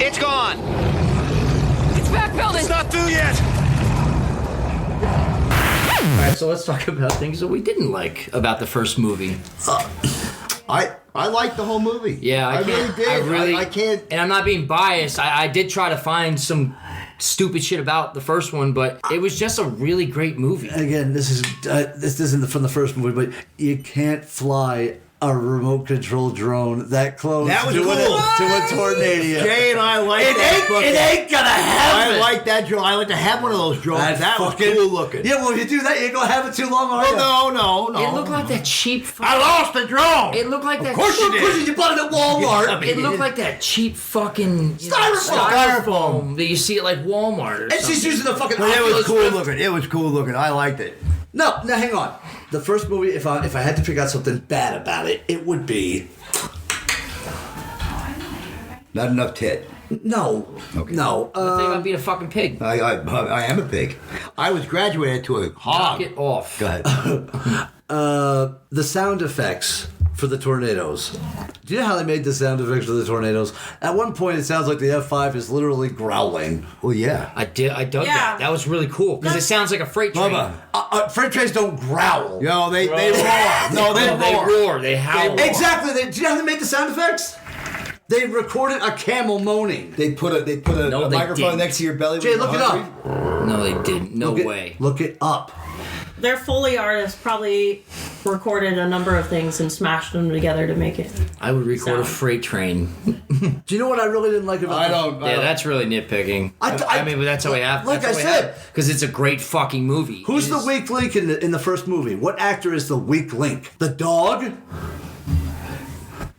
It's gone. It's backpedaling. It's not through yet. All right, so let's talk about things that we didn't like about the first movie. I liked the whole movie. Yeah, I really did. I can't. And I'm not being biased. I did try to find some stupid shit about the first one, but it was just a really great movie. Again, this isn't from the first movie, but you can't fly a remote control drone that close That was to, cool. to a tornado. Jay and I like that. It ain't gonna happen. I like that drone. I like to have one of those drones. That was fucking cool looking. Yeah, well, if you do that, you ain't gonna have it too long, are you? No. It looked like that cheap. I lost the drone. It looked like that. Of course you did. You bought it at Walmart. It looked like that cheap fucking Styrofoam. that you see at like Walmart. Or And something. she's using the fucking. But it was Oculus cool Rift. looking. It was cool looking. I liked it. No, hang on. The first movie, if I had to pick out something bad about it, it would be Not enough tit. no. Okay. No. The thing about being a fucking pig. I am a pig. I was graduated to a hog. Knock it off. Go ahead. The sound effects for the tornadoes. Do you know how they made the sound effects for the tornadoes? At one point, it sounds like the F5 is literally growling. Well, yeah. I dug that. That was really cool because it sounds like a freight train. Bubba. Freight trains don't growl. Yo, they roar. No, they roar. They roar. They howl. Exactly. Do you know how they made the sound effects? They recorded a camel moaning. They put a No, they microphone didn't. next to your belly. Jay, when look you're it hungry. up. No, they didn't. No way. Look it up. Their Foley artists probably recorded a number of things and smashed them together to make it. I would record a Sound. freight train. Do you know what I really didn't like about I don't. Yeah, that's really nitpicking. I mean, but that's how we have. like I said, because it's a great fucking movie. Who's the weak link in the first movie? What actor is the weak link? The dog?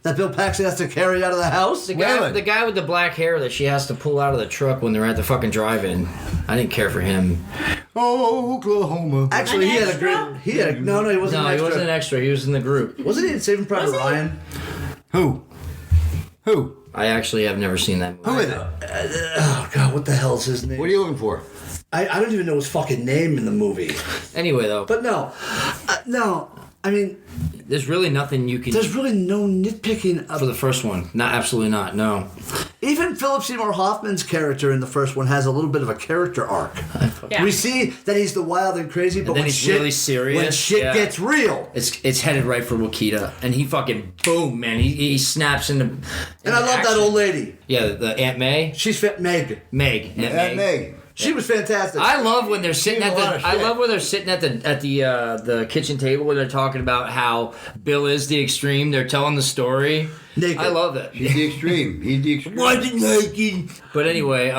That Bill Paxton has to carry out of the house? The guy with the black hair that she has to pull out of the truck when they're at the fucking drive-in. I didn't care for him. Oklahoma. Actually, An he had a extra? great. He had no, he wasn't. No, an he extra. wasn't an extra. He was in the group. Wasn't he in Saving Private Was he? Ryan? Who? I actually have never seen that movie. Who is it? Oh God, what the hell's his name? What are you looking for? I don't even know his fucking name in the movie. Anyway, though, But no. I mean, there's really nothing you can there's really no nitpicking for the first one. Not absolutely not. No. Even Philip Seymour Hoffman's character in the first one has a little bit of a character arc. Yeah. We see that he's the wild and crazy, but then when he's shit, really serious. when shit Yeah. gets real. It's headed right for Wakita, and he fucking boom, man. He snaps into. And I love that old lady. Yeah, the Aunt May. She's Meg. Meg. Aunt That Meg. She was fantastic. I love when they're sitting She's at a lot the. of I shit. love when they're sitting at the kitchen table where they're talking about how Bill is the extreme. They're telling the story. Naked. I love that. He's the extreme. He's the extreme. Wasn't naked. But anyway,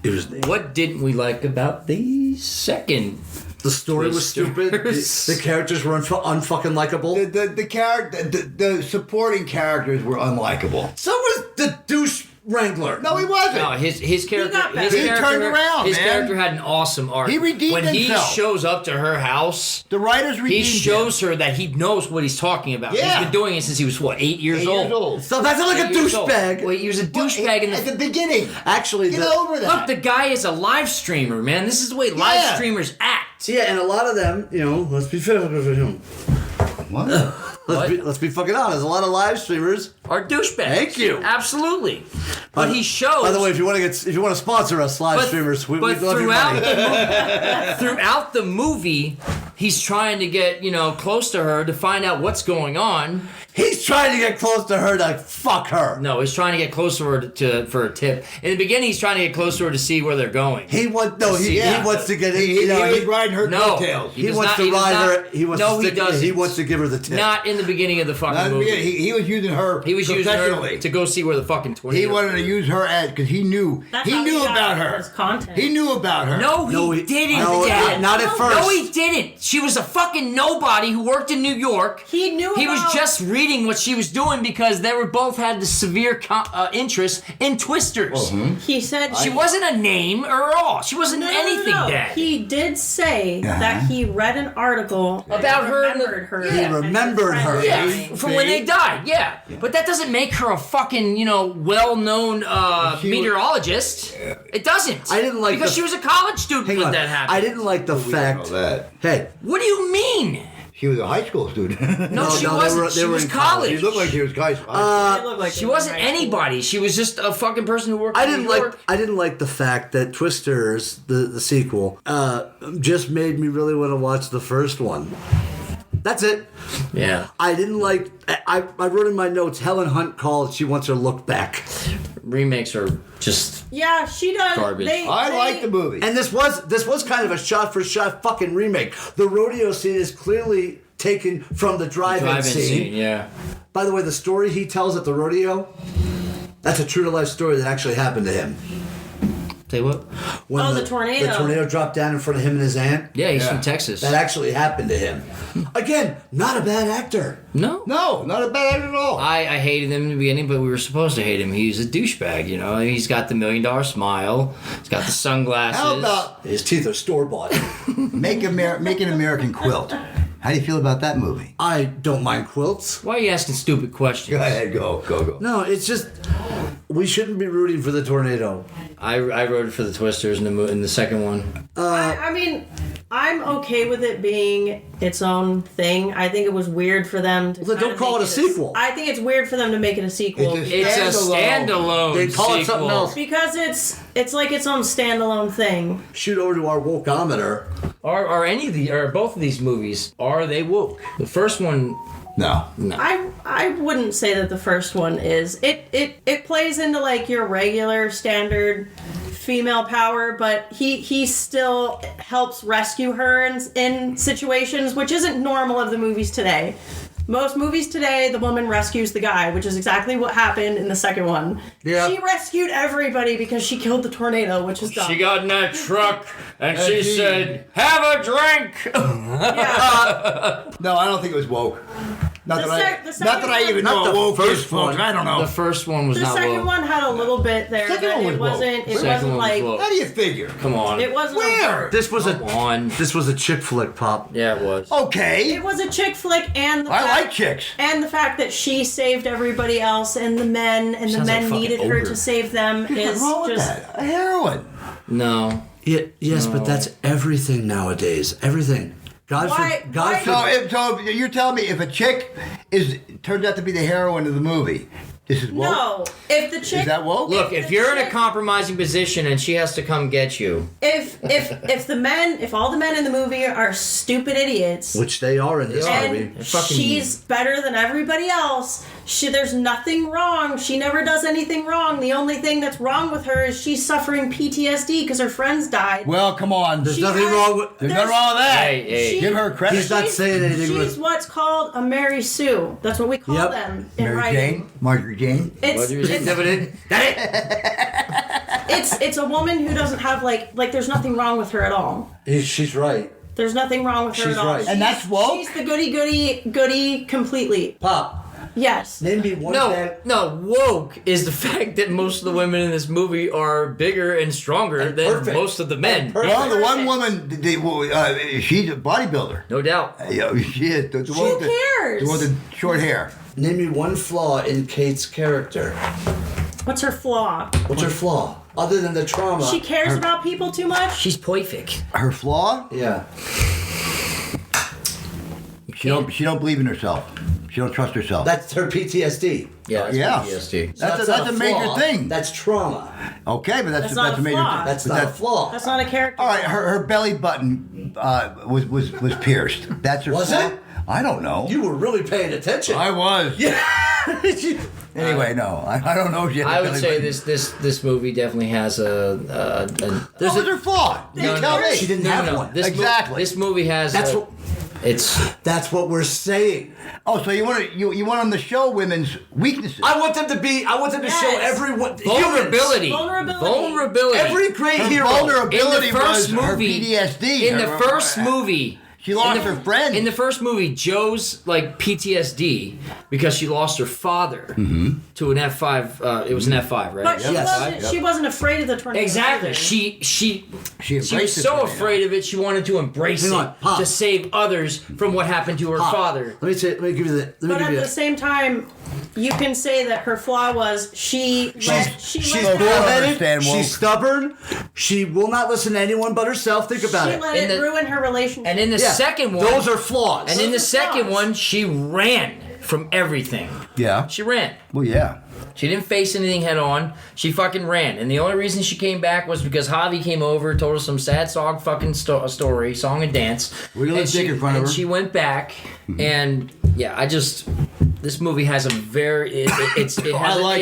It was naked. what didn't we like about the second? The story was stupid. The characters were unfucking likable. The character, the supporting characters were unlikable. So was the douche wrangler. No, he wasn't. No, his character. got better. His He character, turned around, His man. character had an awesome arc. He redeemed when himself. he shows up to her house. The writers He redeemed shows her that he knows what he's talking about. Yeah. He's been doing it since he was, 8 years him. 8 years old. So that's like a 8 years old. douchebag. Well, he was a douchebag in At the. the beginning. Actually, Get over that. Look, the guy is a live streamer, man. This is the way live Yeah. streamers act. yeah, and a lot of them, let's be fair. What? Let's be fucking honest. A lot of live streamers. Are douchebags. Thank you. Absolutely. But he shows. By the way, if you want to sponsor us, live streamers, we'd love your money. Throughout the movie, he's trying to get close to her to find out what's going on. He's trying to get close to her to fuck her. No, he's trying to get close to her for a tip. In the beginning, he's trying to get close to her to see where they're going. He wants to get in. He was riding her No. coattails. He wants to ride her. He wants No, to he doesn't. He wants to give her the tip. Not in the beginning of the fucking Not in the movie. beginning. He was using her. He was using her professionally. to go see where the fucking tornado. He wanted to use her as because he knew. That's he how knew got about her. his content. He knew about her. No, he didn't. No, Dad. not at first. No, he didn't. She was a fucking nobody who worked in New York. He knew He was about- just reading what she was doing because they were both had the severe interest in Twisters. He said She wasn't a name or all. She wasn't anything, Dad. He did say that he read an article About her and the- remembered her. Yeah. He and his remembered friend her. Yeah, dying. from when they died, yeah. But that doesn't make her a fucking, well-known meteorologist. It doesn't. I didn't like because the- she was a college student Hang when on. that happened. I didn't like the fact. know that. Hey, What do you mean? She was a high school student. No, she they wasn't. were- they She were was in college. college. She looked like she was high school. They look like She they were wasn't in high school. anybody. She was just a fucking person who worked I in didn't New like. York. I didn't like the fact that Twisters, the sequel, just made me really want to watch the first one. That's it. Yeah. I didn't like. I wrote in my notes. Helen Hunt called. She wants her look back. Remakes are just Yeah, she does. Garbage. I like the movie. And this was kind of a shot for shot fucking remake. The rodeo scene is clearly taken from the drive-in scene. Yeah. By the way, the story he tells at the rodeo, that's a true to life story that actually happened to him. Tell you what. When Oh, the tornado. The tornado dropped down in front of him and his aunt. Yeah, he's from Texas. That actually happened to him. Again, not a bad actor. No. No, not a bad actor at all. I hated him in the beginning, but we were supposed to hate him. He's a douchebag, you know. He's got the $1 million smile. He's got the sunglasses. How about His teeth are store-bought. make an American Quilt? How do you feel about that movie? I don't mind quilts. Why are you asking stupid questions? Go ahead, go. No, it's just we shouldn't be rooting for the tornado. I wrote it for the Twisters in the second one. I mean, I'm okay with it being its own thing. I think it was weird for them to. Well, then kinda don't call make it a sequel. I think it's weird for them to make it a sequel It's a standalone. They call it something sequel. else. because it's like its own standalone thing. Shoot over to our wokeometer. Are any of the or both of these movies are they woke? The first one, No. I wouldn't say that the first one is. It plays into like your regular standard female power, but he still helps rescue her in situations which isn't normal of the movies today. Most movies today, the woman rescues the guy, which is exactly what happened in the second one. Yeah. She rescued everybody because she killed the tornado, which is dumb. she got in that truck and she said, "Have a drink." Yeah. No, I don't think it was woke. Not The that second I even Not know the what woke is, first folks. one. I don't know. The first one was The not second woke. one had a little bit there, Second but one was it woke. wasn't. It Second wasn't one was like. woke. How do you figure? Come on. It wasn't. Where? This was Come on. This was a chick flick, Pop. Yeah, it was. Okay. It was a chick flick, and the I fact, like chicks. and the fact that she saved everybody else, and the men, and the Sounds like men fucking needed her ogre. to save them What's is wrong with just. that? A heroin. No. Yeah, yes, but that's everything nowadays. Everything. God Why- for God why- for So you're telling me if a chick turns out to be the heroine of the movie, this is woke? No, if the chick. Is that woke? Look, if the you're in a chick- compromising position and she has to come get you, if all the men in the movie are stupid idiots, which they are in this They are. movie. and fucking- she's better than everybody else. There's nothing wrong. She never does anything wrong. The only thing that's wrong with her is she's suffering PTSD because her friends died. Well, come on. There's She nothing has- wrong with. There's nothing wrong with that. Hey, Give her credit. He's not saying anything She's with. what's called a Mary Sue. That's what we call Yep. them in Mary writing. Jane? Marjorie Jane? It's a woman who doesn't have like there's nothing wrong with her at all. She's right. There's nothing wrong with her She's at all. right. And that's woke? She's the goody completely. Pop, Yes. name me one bad. No, woke is the fact that most of the women in this movie are bigger and stronger And than perfect. most of the men. And perfect. Well, the one woman, she's a bodybuilder. No doubt. Yeah, she is. The one with the- cares? The one with the short hair. Name me one flaw in Kate's character. What's her flaw? What's her flaw? Other than the trauma. She cares about people too much. She's perfect. Her flaw? Yeah. She don't believe in herself. She don't trust herself. That's her PTSD. Yeah, that's Yeah. PTSD. So That's not a major flaw. thing. That's trauma. Okay, but That's not a a major flaw. thing. That's But not a flaw. That's not a character. All right, her belly button was pierced. That's her Was flaw? it? I don't know. You were really paying attention. I was. Yeah. Anyway, no, I don't know if she had I a would belly say button. this movie definitely has a What was her flaw? You tell me. She didn't have one. Exactly. This movie has. That's a- what- It's. That's what we're saying. Oh, so you want them to show women's weaknesses? I want them to Yes. show everyone Vulnerability. Vulnerability. Every great Her hero. vulnerability in the first was her movie, PTSD. In the Her- first movie, She lost in the- her friend. In the first movie, Joe's like PTSD because she lost her father to an F5. It was an F5, right? But Yes. she wasn't afraid of the tornado. Exactly. either. She embraced was the so tornado. afraid of it. She wanted to embrace Hang it on, Pop. to save others from what happened to her Pop, father. Let me give you the. Let me But give at you the same time, you can say that her flaw was she let She's her- bullheaded. understand woke. She's stubborn. She will not listen to anyone but herself. Think about she it. let In it the- ruin her relationship. And in the Yes. second one, those are flaws. and in the Those are second flaws. one, she ran from everything. Yeah. She ran. Well, yeah. She didn't face anything head on. She fucking ran. And the only reason she came back was because Javi came over, told her some sad song fucking story, song and dance. Wiggle his dick in front of and her. she went back. And yeah, this movie has a very it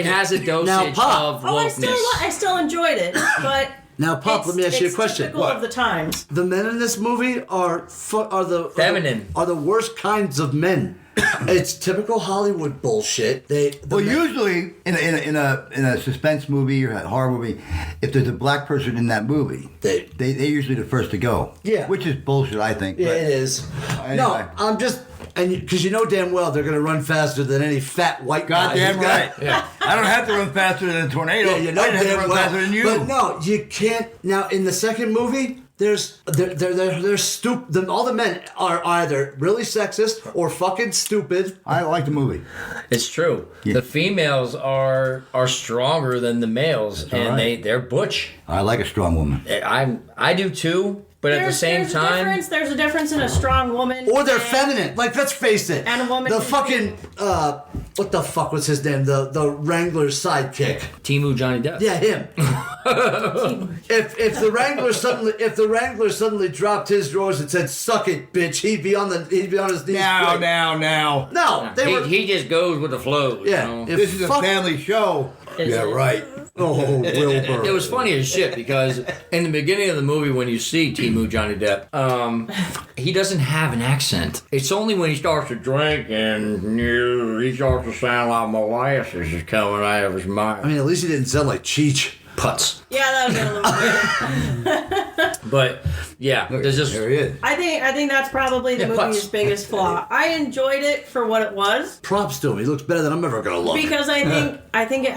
has a dosage Now, Pop. of Oh, wokeness. I still enjoyed it, but Now, Pop, let me ask you a question. Typical of the times. The men in this movie are Feminine. Are the worst kinds of men. It's typical Hollywood bullshit. Usually in a suspense movie or a horror movie, if there's a black person in that movie, they're usually the first to go. Yeah. Which is bullshit, I think. Yeah, but it is. Anyway. No, I'm just. And because you know damn well they're going to run faster than any fat white guy. Goddamn who's right. got- Yeah. I don't have to run faster than a tornado. Yeah, you know I have to damn run well. faster than you. But no, you can't. Now in the second movie, they're stupid. All the men are either really sexist or fucking stupid. I like the movie. It's true. Yeah. The females are stronger than the males, and right. they're butch. I like a strong woman. I do too, but at the same time, There's a difference in a strong woman. Or they're and- feminine. Like, let's face it. And a woman The can- fucking what the fuck was his name? The Wrangler's sidekick. Timu Johnny Depp. Yeah, him. if the Wrangler suddenly dropped his drawers and said "suck it, bitch," he'd be on his knees. Now. No, they were. He just goes with the flow. Yeah. You know? If This is a fuck- family show. Is Yeah, it? right. Oh, Wilbur. It was funny as shit because in the beginning of the movie when you see Timu Johnny Depp, he doesn't have an accent. It's only when he starts to drink and he starts to sound like molasses is coming out of his I mouth. mean, at least he didn't sound like Cheech. Putz. Yeah, that was a little weird. But yeah, there's just There he is. I think that's probably the Yeah, movie's putz. biggest flaw. I enjoyed it for what it was Props to him. He looks better than I'm ever gonna look. because I think it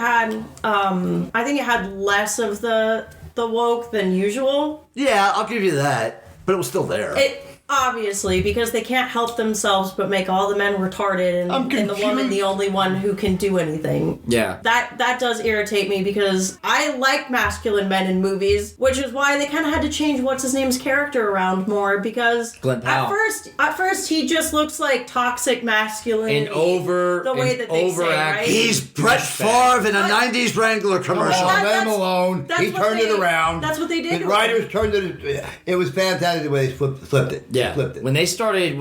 had less of the woke than usual. Yeah, I'll give you that. But it was still there. It obviously because they can't help themselves but make all the men retarded I'm and the woman confused. the only one who can do anything. yeah. That does irritate me because I like masculine men in movies, which is why they kind of had to change what's his name's character around more because Glenn Powell. at first he just looks like toxic masculine And over the way and that they say, overact- right? He's Brett Favre in a '90s Wrangler commercial. Well, Let him that's- alone. that's He what turned it they- around. that's what they did The to him. writers turned it. It was fantastic the way they flipped it. Yeah. Flipped it. When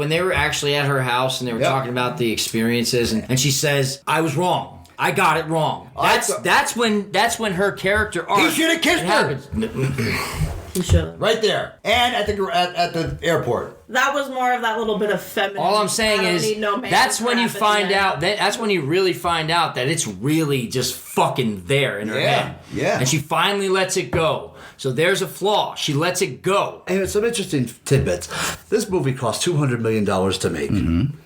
they were actually at her house and they were Yep. talking about the experiences and she says, "I was wrong. I got it wrong." That's when her character arc. He should have kissed her. happens. He should. Right there. And at the airport. That was more of that little bit of feminine. All I'm saying I don't is need no man that's when you crap in find there. out that's when you really find out that it's really just fucking there in her Yeah, head. yeah. And she finally lets it go. So there's a flaw. She lets it go. And some interesting tidbits. This movie cost $200 million to make.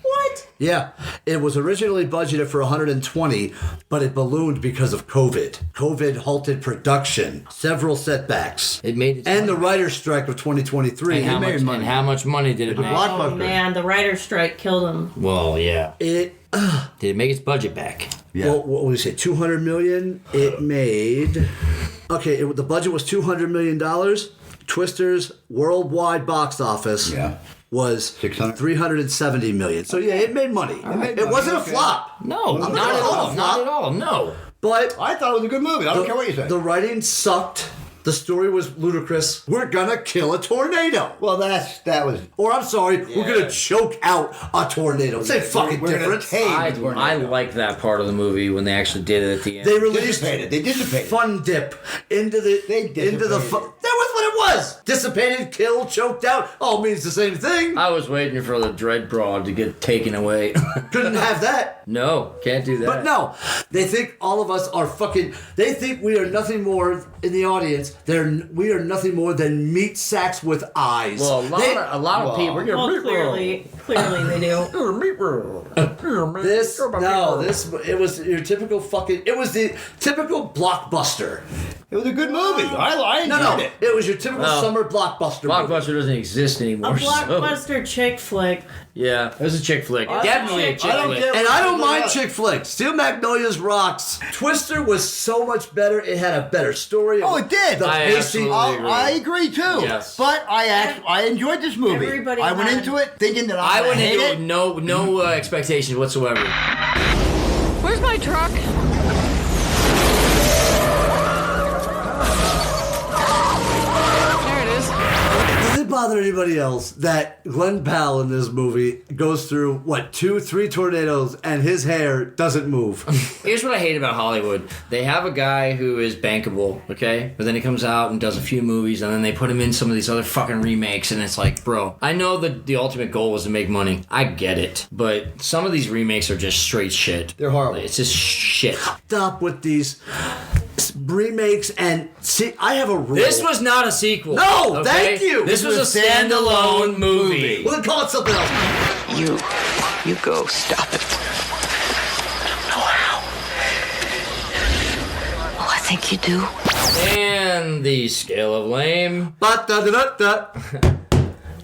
What? Yeah, it was originally budgeted for 120, but it ballooned because of COVID. COVID halted production, several setbacks, It made its and the money. writer's strike of 2023. And how much money did it make? Oh man, the writer's strike killed him. Well, yeah. It Did it make its budget back? Yeah. what would we say? 200 million. It made. Okay, the budget was $200 million. Twister's worldwide box office. Yeah. Was 600? 370 million. So yeah, it made money. It wasn't a flop. No, I'm not at not all. a Not flop. at all. No. But I thought it was a good movie. I don't care what you say. the writing sucked. The story was ludicrous. We're gonna kill a tornado. Well, that was. Or I'm sorry, we're gonna choke out a tornado. Same fucking we're gonna difference. tame I the tornado. like that part of the movie when they actually did it at the end. They released They dissipated. Fun Dip into the They into the dissipated. that was what it was. Dissipated, killed, choked out. All means the same thing. I was waiting for the Dread Broad to get taken away. Couldn't have that. No, can't do that. But no, they think all of us are fucking. They think we are nothing more in the audience. We are nothing more than meat sacks with eyes. Well, a lot of people. We're Well, gonna clearly they do. You're a meat roll. This it was your typical fucking. It was the typical blockbuster. It was a good movie. I enjoyed No, it. it was your typical Well, summer blockbuster. movie. Blockbuster doesn't exist A anymore. so- blockbuster chick flick. Yeah, it was a chick flick. Definitely a chick I don't flick. get, and I don't mind chick flicks. Steel Magnolias rocks. Twister was so much better. It had a better story. Oh, it did. The I pacing. absolutely I agree too. Yes. But I enjoyed this movie. Everybody I went had- into it thinking that I I would went hate into it. it with no expectations whatsoever. Where's my truck? There it is. Does it bother anybody else that Glenn Powell in this movie goes through, 2-3 tornadoes and his hair doesn't move? Here's what I hate about Hollywood. They have a guy who is bankable, okay? But then he comes out and does a few movies, and then they put him in some of these other fucking remakes, and it's like, bro, I know that the ultimate goal was to make money. I get it. But some of these remakes are just straight shit. They're horrible. It's just shit. Stop with these remakes and see. I have a rule. This was not a sequel. No, okay? thank you. This was a standalone movie. Well, then call it something else. You go stop it. I don't know how. Oh, I think you do. And the scale of lame. Ba-da-da-da-da.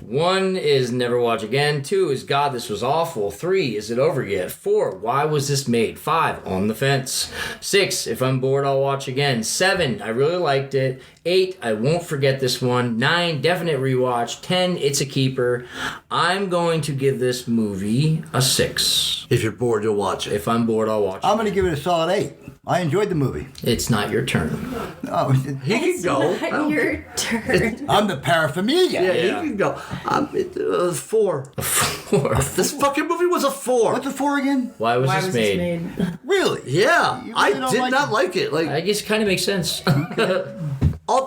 1 is never watch again. 2 is God, this was awful. 3, is it over yet? 4, why was this made? 5, on the fence. 6, if I'm bored, I'll watch again. 7, I really liked it. 8, I won't forget this one. 9, definite rewatch. 10, it's a keeper. I'm going to give this movie a 6. If you're bored, you'll watch it. If I'm bored, I'll watch it. I'm going to give it a solid 8. I enjoyed the movie. It's not your turn. Oh, He can go. Not your turn. I'm the paraphernalia. Yeah, Yeah. he can go. 4. 4. This fucking movie was a 4. What's a 4 again? Why was Why this was made? this made? Really? Yeah, You I really don't did like not it? like it. I guess it kind of makes sense.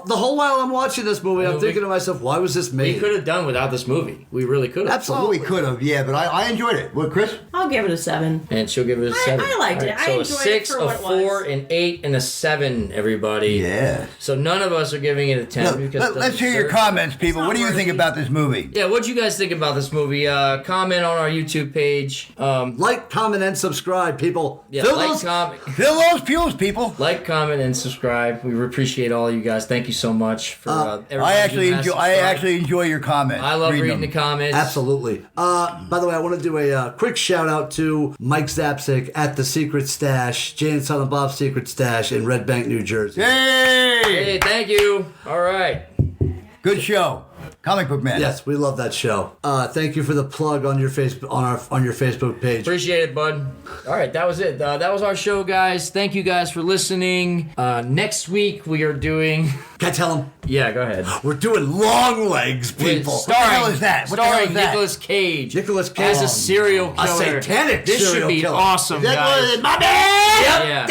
The whole while I'm watching this movie, I'm thinking to myself, why was this We made? could have done without this movie. We really could have. Oh, we could have, yeah, but I enjoyed it. What, Chris? I'll give it a 7. And she'll give it a 7. I liked it. I So a enjoyed 6, it for a what it 4, was. an 8, and a 7, everybody. Yeah. So none of us are giving it a 10 Look, because it let's doesn't hear your deserve- comments, people. It's What do you not think worthy. about this movie? Yeah, what do you guys think about this movie? Comment on our YouTube page. Like, comment, and subscribe, people. Yeah, Fill like, those- Fill those pews, people. like, comment, and subscribe. We appreciate all you guys. Thank you so much for everybody I actually who has enjoy. I subscribed. actually enjoy your comments. I love reading them. the comments. Absolutely. By the way, I want to do a quick shout out to Mike Zapsik at the Secret Stash, Jay and Silent Bob's Secret Stash in Red Bank, New Jersey. Hey! Hey, thank you. All right. Good show. Comic Book Man. Yes, we love that show. Thank you for the plug on your Facebook on your Facebook page. Appreciate it, bud. All right, that was it. That was our show, guys. Thank you guys for listening. Next week we are doing. Can I tell them? Yeah, go ahead. We're doing Long Legs, people. What the hell is that? What the hell Starring is that? Nicolas Cage. Nicolas Cage. as a serial A killer. satanic This serial should be killer. awesome, That guys. was Mommy! Yeah.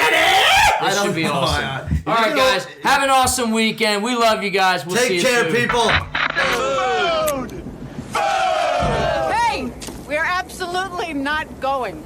This don't should be know. awesome. All right, guys. Have an awesome weekend. We love you guys. We'll see Take you care, soon. people. Hey, we're absolutely not going.